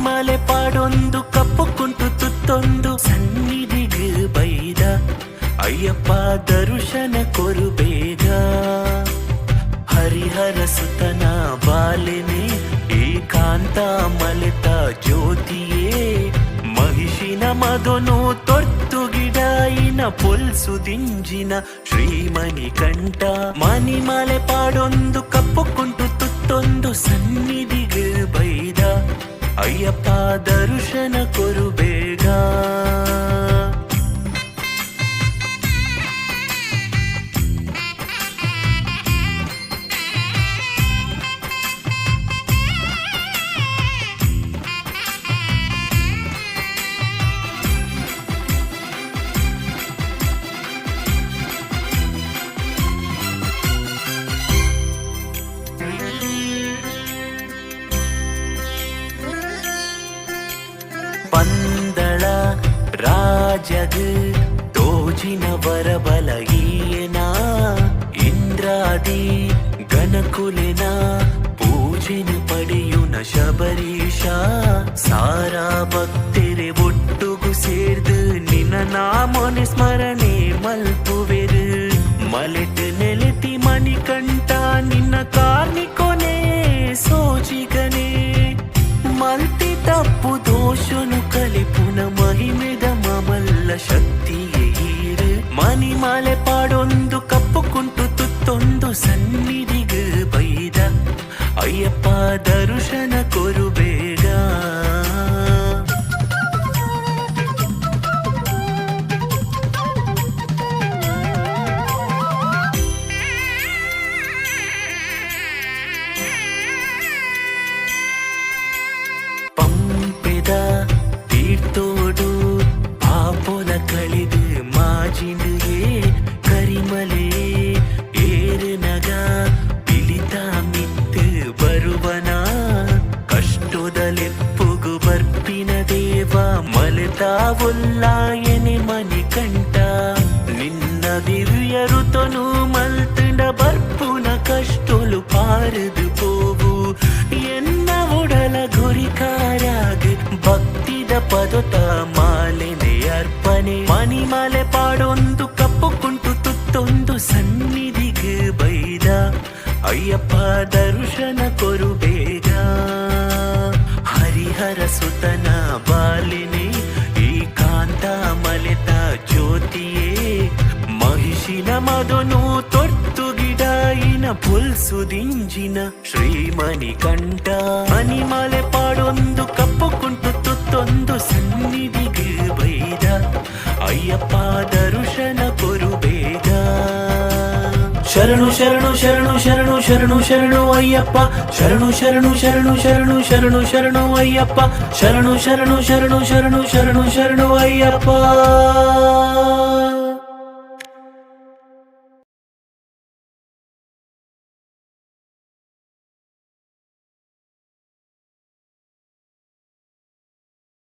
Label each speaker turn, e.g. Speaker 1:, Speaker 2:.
Speaker 1: ಮಣಿಮಾಲೆ ಪಾಡೊಂದು ಕಪ್ಪುಕುಂಟು ತುತ್ತೊಂದು ಸನ್ನಿಧಿಗೆ ಬೈದ ಅಯ್ಯಪ್ಪ ದರ್ಶನ ಕೊರು ಬೇಗ ಹರಿಹರ ಸುತನ ಬಾಲೆನೆ ಏಕಾಂತ ಮಲೆತ ಜ್ಯೋತಿಯೇ ಮಹಿಷಿನ ಮದನು ತೊರ್ತು ಗಿಡಾಯಿನ ಪೊಲ್ಸುದಿಂಜಿನ ಶ್ರೀಮಣಿಕಂಠ ಮಣಿಮಾಲೆ ಪಾಡೊಂದು ಕಪ್ಪುಕುಂಟು ತುತ್ತೊಂದು ಸನ್ನಿಧಿಗೆ ಬೈದ ಅಯ್ಯಪ್ಪ ದರ್ಶನ ಕೊರು ಬೇಗ ಪಂದಳ ರಾಜಗ್ ತೋಜಿನ ವರಬಲ ಈಯನ ಇಂದ್ರಾದಿ ಗಣಕುಲೆನ ಪೂಜೆನ ಪಡೆಯುನ ಶಬರೀಶ ಸಾರಾ ಭಕ್ತರೆ ಒಟ್ಟುಗು ಸೇರ್ದು ನಿನ್ನ ನಾಮನೆ ಸ್ಮರಣೆ ಮಲ್ಪುವೆರು ಮಲೆಟ್ ನೆಲೆತಿ ಮಣಿಕಂಠ ನಿನ್ನ ಕಾರ್ಮಿಕೊನೆ ಸೋಜಿಗನೆ ಮಲ್ತಿ ತಪ್ಪು ದೋಷನು ಕಲಿಪುನ ಮಹಿಮೆದ ಮಮಲ್ಲ ಶಕ್ತಿಯೇರು ಮಣಿಮಾಲೆ ಪಾಡೊಂದು ಕಪ್ಪುಕುಂಟು ತುತ್ತೊಂದು ಸನ್ನಿಧಿಗೆ ಬೈದ ಅಯ್ಯಪ್ಪ ದರ್ಶನ ಕೊರು ಬೇಗ ತೀರ್ಥೋಡು ಪಾಪೋಲ ಕಳೆದು ಮಾಜಿಂಡುಗೆ ಕರಿಮಲೆ ಏರು ನಗ ಪಿಲಿತ ಮಿತ್ತು ಬರುವನ ಕಷ್ಟದಲೆಪ್ಪುಗು ಬರ್ಪಿನ ದೇವ ಮಲೆತಾವುಲ್ಲಾಯನೆ ಮಣಿಕಂಠ ನಿನ್ನ ದಿವ್ಯ ಋತನು ಮಲ್ತಂಡ ಬರ್ಪುನ ಕಷ್ಟೊಲು ಪಾರದು ಪೋವು ಎನ್ನ ಒಡಲ ಗುರಿಕಾರಾಗ ಭಕ್ತಿದ ಪದತ ಮಾಲೆನೆ ಅರ್ಪಣೆ ಮಣಿಮಾಲೆ ಪಾಡೊಂದು ಕಪ್ಪುಕುಂಟು ತುತ್ತೊಂದು ಸನ್ನಿಧಿಗೆ ಬೈದ ಅಯ್ಯಪ್ಪ ದರ್ಶನ ಕೊರು ಬೇಗ ಹರಿಹರ ಸುತನ ಬಾಲಿನಿ ಏಕಾಂತ ಮಲೆತ ಜ್ಯೋತಿಯೇ ಮಹಿಷಿನ ಮದನು ತೊರ್ತು ಗಿಡಾಯಿನ ಪುಲ್ಸುದಿಂಜಿನ ಶ್ರೀಮಣಿಕಂಠ ಮಣಿಮಾಲೆ ಪಾಡೊಂದು ಕಪ್ಪುಕುಂಟು ತುತ್ತೊಂದು ಸನ್ನಿಧಿಗೆ ಬೈದ ಅಯ್ಯಪ್ಪ ದರ್ಶನ ಕೊರು ಬೇಗ ಶರಣು ಶರಣು ಶರಣು ಶರಣು ಶರಣು ಶರಣು ಅಯ್ಯಪ್ಪ ಶರಣು ಶರಣು ಶರಣು ಶರಣು ಶರಣು ಶರಣು ಅಯ್ಯಪ್ಪ ಶರಣು ಶರಣು ಶರಣು ಶರಣು ಶರಣು ಶರಣು ಅಯ್ಯಪ್ಪ